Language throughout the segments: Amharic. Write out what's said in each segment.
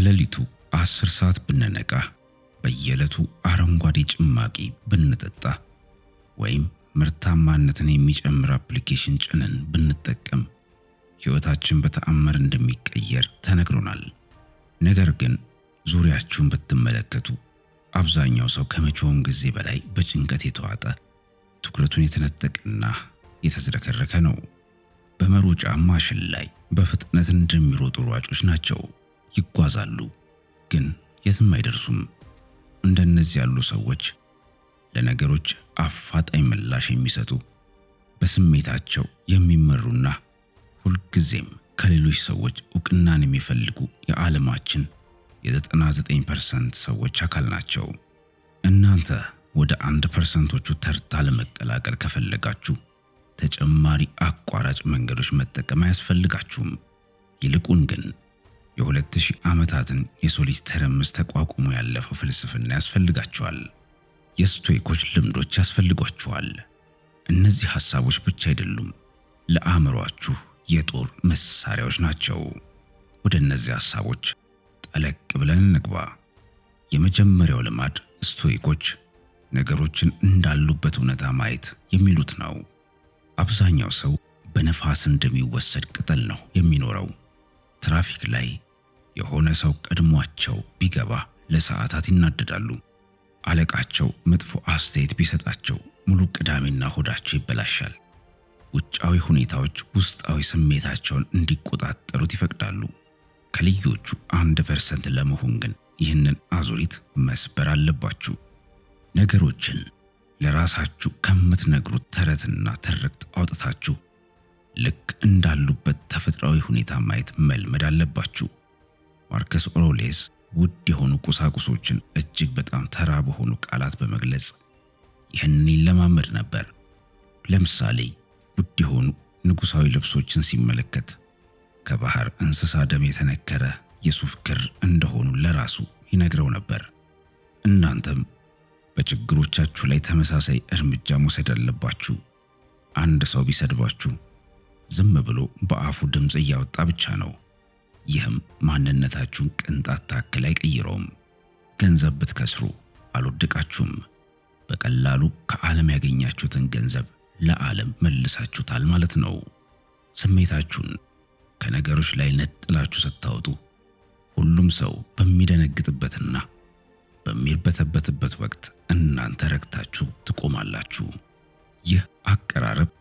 ከሌሊቱ 10 ሰዓት ብንነቃ፣ በየዕለቱ አረንጓዴ ጭማቂ ብንጠጣ ወይም ምርታማነትን የሚጨምር አፕሊኬሽን ጭነን ብንጠቀም ሕይወታችን በተአምር እንደሚቀየር ተነግሮናል። ነገር ግን ዙሪያችሁን ብትመለከቱ አብዛኛው ሰው ከመቼውም ጊዜ በላይ በጭንቀት የተዋጠ፣ ትኩረቱን የተነጠቀና የተዝረከረከ ነው። በመሮጫ ማሽን ላይ በፍጥነት እንደሚሮጡ ሯጮች ናቸው። ይጓዛሉ፣ ግን የትም አይደርሱም። እንደነዚህ ያሉ ሰዎች ለነገሮች አፋጣኝ ምላሽ የሚሰጡ፣ በስሜታቸው የሚመሩና ሁልጊዜም ከሌሎች ሰዎች እውቅናን የሚፈልጉ የዓለማችን የ99% ሰዎች አካል ናቸው። እናንተ ወደ 1%ዎቹ ተርታ ለመቀላቀል ከፈለጋችሁ ተጨማሪ አቋራጭ መንገዶች መጠቀም አያስፈልጋችሁም። ይልቁን ግን የ2000 ዓመታትን የሰው ልጅ ተረምስ ተቋቁሞ ያለፈው ፍልስፍና ያስፈልጋችኋል። የስቶይኮች ልምዶች ያስፈልጓችኋል። እነዚህ ሐሳቦች ብቻ አይደሉም፣ ለአእምሯችሁ የጦር መሳሪያዎች ናቸው። ወደ እነዚህ ሐሳቦች ጠለቅ ብለን እንግባ። የመጀመሪያው ልማድ ስቶይኮች ነገሮችን እንዳሉበት እውነታ ማየት የሚሉት ነው። አብዛኛው ሰው በነፋስ እንደሚወሰድ ቅጠል ነው የሚኖረው። ትራፊክ ላይ የሆነ ሰው ቀድሟቸው ቢገባ ለሰዓታት ይናደዳሉ። አለቃቸው መጥፎ አስተያየት ቢሰጣቸው ሙሉ ቅዳሜና ሆዳቸው ይበላሻል። ውጫዊ ሁኔታዎች ውስጣዊ ስሜታቸውን እንዲቆጣጠሩት ይፈቅዳሉ። ከልዮቹ 1% ለመሆን ግን ይህንን አዙሪት መስበር አለባችሁ። ነገሮችን ለራሳችሁ ከምትነግሩት ተረትና ትርክት አውጥታችሁ ልክ እንዳሉበት ተፈጥሯዊ ሁኔታ ማየት መልመድ አለባችሁ። ማርከስ ኦሬሊየስ ውድ የሆኑ ቁሳቁሶችን እጅግ በጣም ተራ በሆኑ ቃላት በመግለጽ ይህንን ይለማመድ ነበር። ለምሳሌ ውድ የሆኑ ንጉሳዊ ልብሶችን ሲመለከት ከባህር እንስሳ ደም የተነከረ የሱፍ ክር እንደሆኑ ለራሱ ይነግረው ነበር። እናንተም በችግሮቻችሁ ላይ ተመሳሳይ እርምጃ መውሰድ አለባችሁ። አንድ ሰው ቢሰድባችሁ ዝም ብሎ በአፉ ድምፅ እያወጣ ብቻ ነው። ይህም ማንነታችሁን ቅንጣት ታክል አይቀይረውም። ገንዘብ ብትከስሩ አልወደቃችሁም። በቀላሉ ከዓለም ያገኛችሁትን ገንዘብ ለዓለም መልሳችሁታል ማለት ነው። ስሜታችሁን ከነገሮች ላይ ነጥላችሁ ስታወጡ ሁሉም ሰው በሚደነግጥበትና በሚርበተበትበት ወቅት እናንተ ረግታችሁ ትቆማላችሁ። ይህ አቀራረብ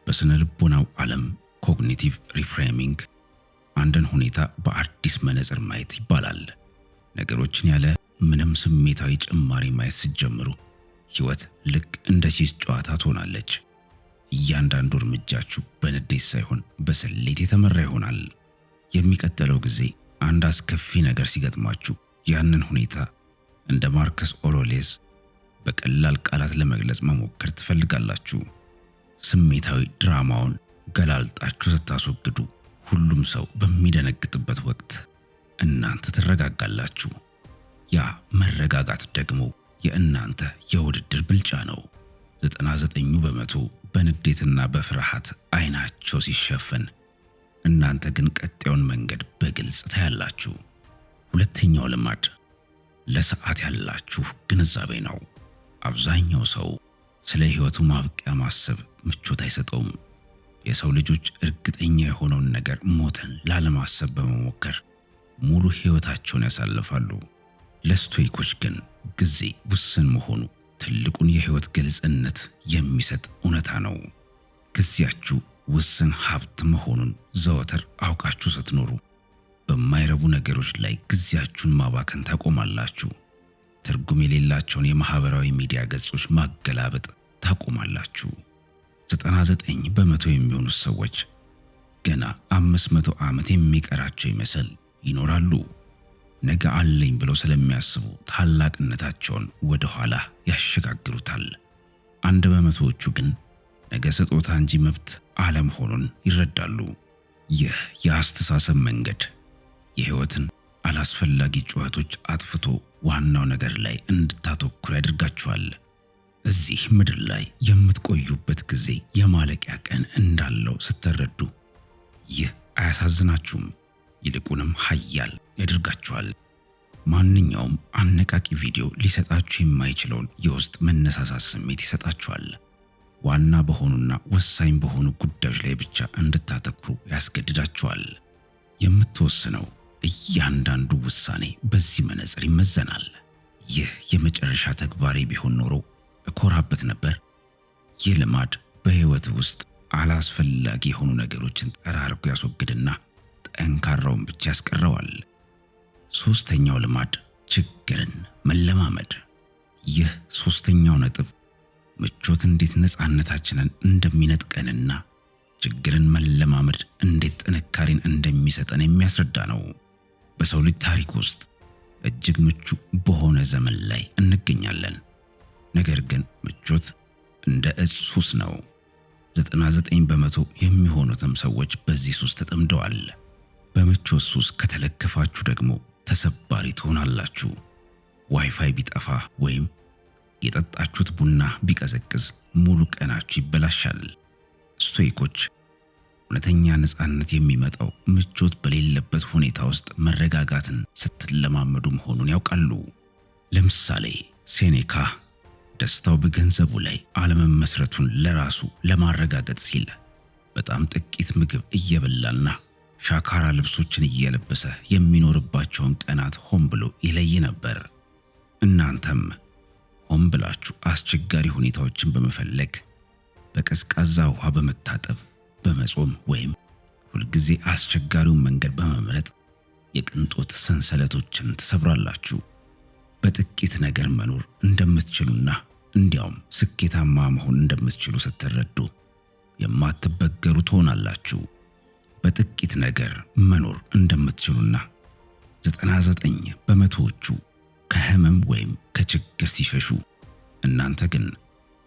በስነ ልቦናው ዓለም ኮግኒቲቭ ሪፍሬሚንግ አንድን ሁኔታ በአዲስ መነጽር ማየት ይባላል። ነገሮችን ያለ ምንም ስሜታዊ ጭማሪ ማየት ስትጀምሩ ሕይወት ልክ እንደ ቼዝ ጨዋታ ትሆናለች። እያንዳንዱ እርምጃችሁ በንዴት ሳይሆን በስሌት የተመራ ይሆናል። የሚቀጥለው ጊዜ አንድ አስከፊ ነገር ሲገጥማችሁ ያንን ሁኔታ እንደ ማርከስ ኦሬሊየስ በቀላል ቃላት ለመግለጽ መሞከር ትፈልጋላችሁ። ስሜታዊ ድራማውን ገላልጣችሁ ስታስወግዱ ሁሉም ሰው በሚደነግጥበት ወቅት እናንተ ትረጋጋላችሁ። ያ መረጋጋት ደግሞ የእናንተ የውድድር ብልጫ ነው። 99% በንዴትና በፍርሃት አይናቸው ሲሸፈን፣ እናንተ ግን ቀጣዩን መንገድ በግልጽ ታያላችሁ። ሁለተኛው ልማድ ለሰዓት ያላችሁ ግንዛቤ ነው። አብዛኛው ሰው ስለ ሕይወቱ ማብቂያ ማሰብ ምቾት አይሰጠውም። የሰው ልጆች እርግጠኛ የሆነውን ነገር ሞትን ላለማሰብ በመሞከር ሙሉ ሕይወታቸውን ያሳልፋሉ። ለስቶይኮች ግን ጊዜ ውስን መሆኑ ትልቁን የሕይወት ግልጽነት የሚሰጥ እውነታ ነው። ጊዜያችሁ ውስን ሀብት መሆኑን ዘወትር አውቃችሁ ስትኖሩ በማይረቡ ነገሮች ላይ ጊዜያችሁን ማባከን ታቆማላችሁ። ትርጉም የሌላቸውን የማህበራዊ ሚዲያ ገጾች ማገላበጥ ታቆማላችሁ። 99% የሚሆኑት ሰዎች ገና 500 ዓመት የሚቀራቸው ይመስል ይኖራሉ። ነገ አለኝ ብለው ስለሚያስቡ ታላቅነታቸውን ወደ ኋላ ያሸጋግሩታል። 1%ዎቹ ግን ነገ ስጦታ እንጂ መብት አለመሆኑን ይረዳሉ። ይህ የአስተሳሰብ መንገድ የሕይወትን አላስፈላጊ ጩኸቶች አጥፍቶ ዋናው ነገር ላይ እንድታተኩሩ ያደርጋችኋል። እዚህ ምድር ላይ የምትቆዩበት ጊዜ የማለቂያ ቀን እንዳለው ስትረዱ ይህ አያሳዝናችሁም፣ ይልቁንም ኃያል ያደርጋችኋል። ማንኛውም አነቃቂ ቪዲዮ ሊሰጣችሁ የማይችለውን የውስጥ መነሳሳት ስሜት ይሰጣችኋል። ዋና በሆኑና ወሳኝ በሆኑ ጉዳዮች ላይ ብቻ እንድታተኩሩ ያስገድዳችኋል። የምትወስነው እያንዳንዱ ውሳኔ በዚህ መነጽር ይመዘናል። ይህ የመጨረሻ ተግባሬ ቢሆን ኖሮ እኮራበት ነበር። ይህ ልማድ በህይወት ውስጥ አላስፈላጊ የሆኑ ነገሮችን ጠራርጎ ያስወግድና ጠንካራውን ብቻ ያስቀረዋል። ሶስተኛው ልማድ ችግርን መለማመድ። ይህ ሶስተኛው ነጥብ ምቾት እንዴት ነፃነታችንን እንደሚነጥቀንና ችግርን መለማመድ እንዴት ጥንካሬን እንደሚሰጠን የሚያስረዳ ነው። በሰው ልጅ ታሪክ ውስጥ እጅግ ምቹ በሆነ ዘመን ላይ እንገኛለን። ነገር ግን ምቾት እንደ እጽ ሱስ ነው። 99 በመቶ የሚሆኑትም ሰዎች በዚህ ሱስ ተጠምደዋል። በምቾት ሱስ ከተለከፋችሁ ደግሞ ተሰባሪ ትሆናላችሁ። ዋይፋይ ቢጠፋ ወይም የጠጣችሁት ቡና ቢቀዘቅዝ ሙሉ ቀናችሁ ይበላሻል። ስቶይኮች እውነተኛ ነፃነት የሚመጣው ምቾት በሌለበት ሁኔታ ውስጥ መረጋጋትን ስትለማመዱ መሆኑን ያውቃሉ። ለምሳሌ ሴኔካ ደስታው በገንዘቡ ላይ አለመመስረቱን ለራሱ ለማረጋገጥ ሲል በጣም ጥቂት ምግብ እየበላና ሻካራ ልብሶችን እየለበሰ የሚኖርባቸውን ቀናት ሆን ብሎ ይለይ ነበር። እናንተም ሆን ብላችሁ አስቸጋሪ ሁኔታዎችን በመፈለግ በቀዝቃዛ ውሃ በመታጠብ በመጾም ወይም ሁልጊዜ አስቸጋሪውን መንገድ በመምረጥ የቅንጦት ሰንሰለቶችን ትሰብራላችሁ። በጥቂት ነገር መኖር እንደምትችሉና እንዲያውም ስኬታማ መሆን እንደምትችሉ ስትረዱ የማትበገሩ ትሆናላችሁ። በጥቂት ነገር መኖር እንደምትችሉና 99 በመቶዎቹ ከህመም ወይም ከችግር ሲሸሹ እናንተ ግን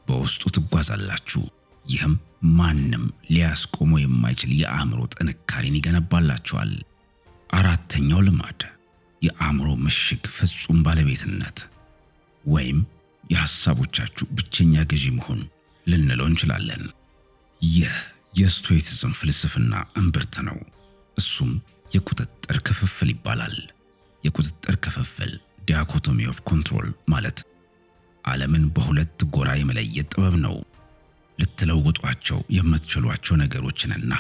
በውስጡ ትጓዛላችሁ። ይህም ማንም ሊያስቆመው የማይችል የአእምሮ ጥንካሬን ይገነባላችኋል። አራተኛው ልማድ የአእምሮ ምሽግ ፍጹም ባለቤትነት ወይም የሐሳቦቻችሁ ብቸኛ ገዢ መሆን ልንለው እንችላለን። ይህ የስቶይሲዝም ፍልስፍና እምብርት ነው። እሱም የቁጥጥር ክፍፍል ይባላል። የቁጥጥር ክፍፍል ዲያኮቶሚ ኦፍ ኮንትሮል ማለት ዓለምን በሁለት ጎራ የመለየት ጥበብ ነው። ልትለውጧቸው የምትችሏቸው ነገሮችንና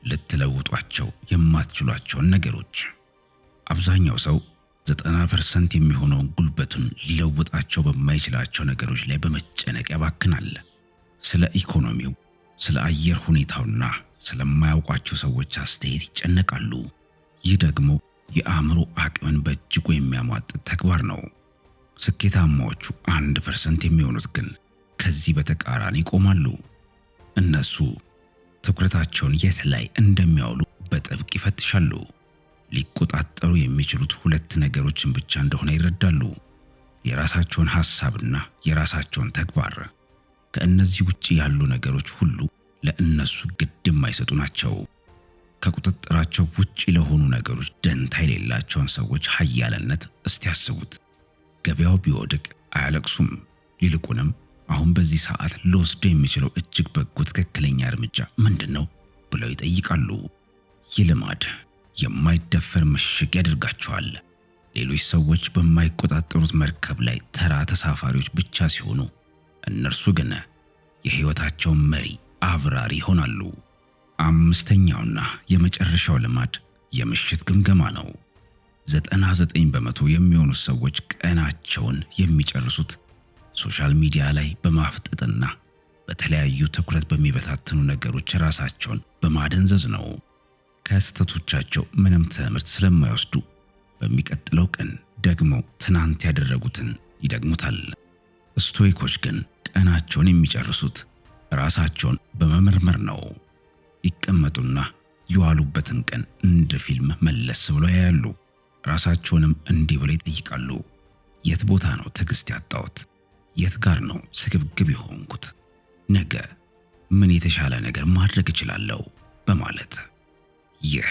ልትለውጧቸው የማትችሏቸውን ነገሮች። አብዛኛው ሰው 90% የሚሆነውን ጉልበቱን ሊለውጣቸው በማይችላቸው ነገሮች ላይ በመጨነቅ ያባክናል። ስለ ኢኮኖሚው፣ ስለ አየር ሁኔታውና ስለማያውቋቸው ሰዎች አስተያየት ይጨነቃሉ። ይህ ደግሞ የአእምሮ አቅምን በእጅጉ የሚያሟጥጥ ተግባር ነው። ስኬታማዎቹ 1% የሚሆኑት ግን ከዚህ በተቃራኒ ይቆማሉ። እነሱ ትኩረታቸውን የት ላይ እንደሚያውሉ በጥብቅ ይፈትሻሉ። ሊቆጣጠሩ የሚችሉት ሁለት ነገሮችን ብቻ እንደሆነ ይረዳሉ፤ የራሳቸውን ሐሳብና የራሳቸውን ተግባር። ከእነዚህ ውጪ ያሉ ነገሮች ሁሉ ለእነሱ ግድ የማይሰጡ ናቸው። ከቁጥጥራቸው ውጪ ለሆኑ ነገሮች ደንታ የሌላቸውን ሰዎች ኃያልነት እስቲ ያስቡት። ገበያው ቢወድቅ አያለቅሱም። ይልቁንም አሁን በዚህ ሰዓት ልወስደው የሚችለው እጅግ በጎ ትክክለኛ እርምጃ ምንድነው ብለው ይጠይቃሉ። ይህ ልማድ የማይደፈር ምሽግ ያደርጋቸዋል። ሌሎች ሰዎች በማይቆጣጠሩት መርከብ ላይ ተራ ተሳፋሪዎች ብቻ ሲሆኑ፣ እነርሱ ግን የሕይወታቸው መሪ አብራሪ ይሆናሉ። አምስተኛውና የመጨረሻው ልማድ የምሽት ግምገማ ነው። 99 በመቶ የሚሆኑት ሰዎች ቀናቸውን የሚጨርሱት ሶሻል ሚዲያ ላይ በማፍጠጥና በተለያዩ ትኩረት በሚበታትኑ ነገሮች ራሳቸውን በማደንዘዝ ነው። ከስህተቶቻቸው ምንም ትምህርት ስለማይወስዱ በሚቀጥለው ቀን ደግሞ ትናንት ያደረጉትን ይደግሙታል። ስቶይኮች ግን ቀናቸውን የሚጨርሱት ራሳቸውን በመመርመር ነው። ይቀመጡና የዋሉበትን ቀን እንደ ፊልም መለስ ብለው ያያሉ። ራሳቸውንም እንዲህ ብለው ይጠይቃሉ። የት ቦታ ነው ትዕግስት ያጣሁት? የት ጋር ነው ስግብግብ የሆንኩት? ነገ ምን የተሻለ ነገር ማድረግ እችላለሁ? በማለት ይህ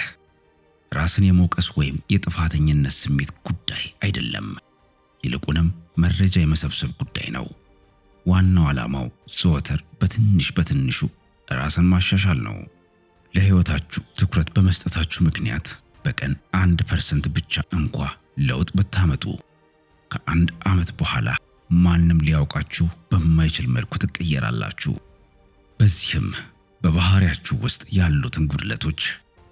ራስን የመውቀስ ወይም የጥፋተኝነት ስሜት ጉዳይ አይደለም። ይልቁንም መረጃ የመሰብሰብ ጉዳይ ነው። ዋናው ዓላማው ዘወትር በትንሽ በትንሹ ራስን ማሻሻል ነው። ለሕይወታችሁ ትኩረት በመስጠታችሁ ምክንያት በቀን 1% ብቻ እንኳ ለውጥ ብታመጡ ከ1 ዓመት በኋላ ማንም ሊያውቃችሁ በማይችል መልኩ ትቀየራላችሁ። በዚህም በባህሪያችሁ ውስጥ ያሉትን ጉድለቶች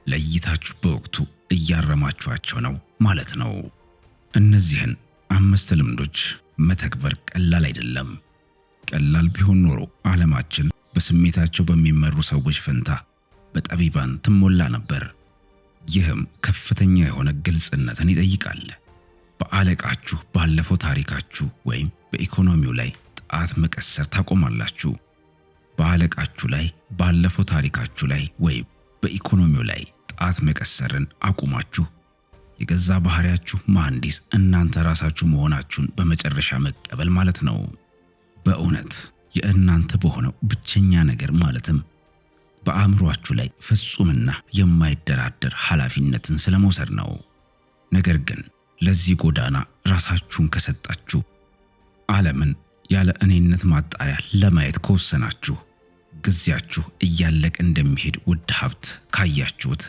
ለይታችሁ በወቅቱ እያረማችኋቸው ነው ማለት ነው። እነዚህን 5 ልምዶች መተግበር ቀላል አይደለም። ቀላል ቢሆን ኖሮ ዓለማችን በስሜታቸው በሚመሩ ሰዎች ፈንታ በጠቢባን ትሞላ ነበር። ይህም ከፍተኛ የሆነ ግልጽነትን ይጠይቃል። በአለቃችሁ ባለፈው ታሪካችሁ ወይም በኢኮኖሚው ላይ ጣት መቀሰር ታቆማላችሁ። በአለቃችሁ ላይ ባለፈው ታሪካችሁ ላይ ወይም በኢኮኖሚው ላይ ጣት መቀሰርን አቁማችሁ የገዛ ባህሪያችሁ መሐንዲስ እናንተ ራሳችሁ መሆናችሁን በመጨረሻ መቀበል ማለት ነው። በእውነት የእናንተ በሆነው ብቸኛ ነገር ማለትም በአእምሯችሁ ላይ ፍጹምና የማይደራደር ኃላፊነትን ስለመውሰድ ነው። ነገር ግን ለዚህ ጎዳና ራሳችሁን ከሰጣችሁ፣ ዓለምን ያለ እኔነት ማጣሪያ ለማየት ከወሰናችሁ፣ ጊዜያችሁ እያለቀ እንደሚሄድ ውድ ሀብት ካያችሁት፣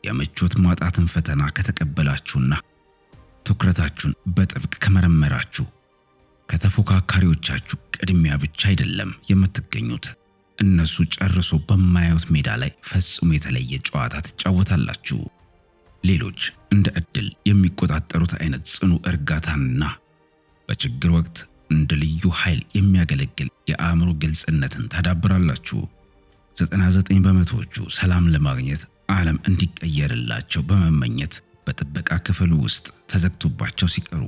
የምቾት ማጣትን ፈተና ከተቀበላችሁና ትኩረታችሁን በጥብቅ ከመረመራችሁ፣ ከተፎካካሪዎቻችሁ ቅድሚያ ብቻ አይደለም የምትገኙት፣ እነሱ ጨርሶ በማያዩት ሜዳ ላይ ፈጽሞ የተለየ ጨዋታ ትጫወታላችሁ። ሌሎች እንደ ዕድል የሚቆጣጠሩት አይነት ጽኑ እርጋታንና በችግር ወቅት እንደ ልዩ ኃይል የሚያገለግል የአእምሮ ግልጽነትን ታዳብራላችሁ። 99 በመቶዎቹ ሰላም ለማግኘት ዓለም እንዲቀየርላቸው በመመኘት በጥበቃ ክፍሉ ውስጥ ተዘግቶባቸው ሲቀሩ፣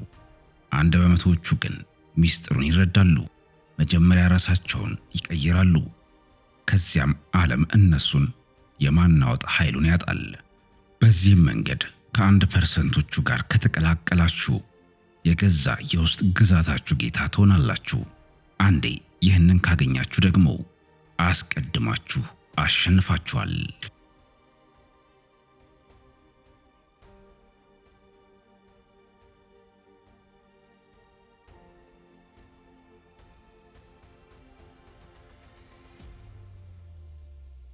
1 በመቶዎቹ ግን ሚስጥሩን ይረዳሉ። መጀመሪያ ራሳቸውን ይቀይራሉ። ከዚያም ዓለም እነሱን የማናወጥ ኃይሉን ያጣል። በዚህም መንገድ ከ1%ዎቹ ጋር ከተቀላቀላችሁ የገዛ የውስጥ ግዛታችሁ ጌታ ትሆናላችሁ። አንዴ ይህንን ካገኛችሁ ደግሞ አስቀድማችሁ አሸንፋችኋል።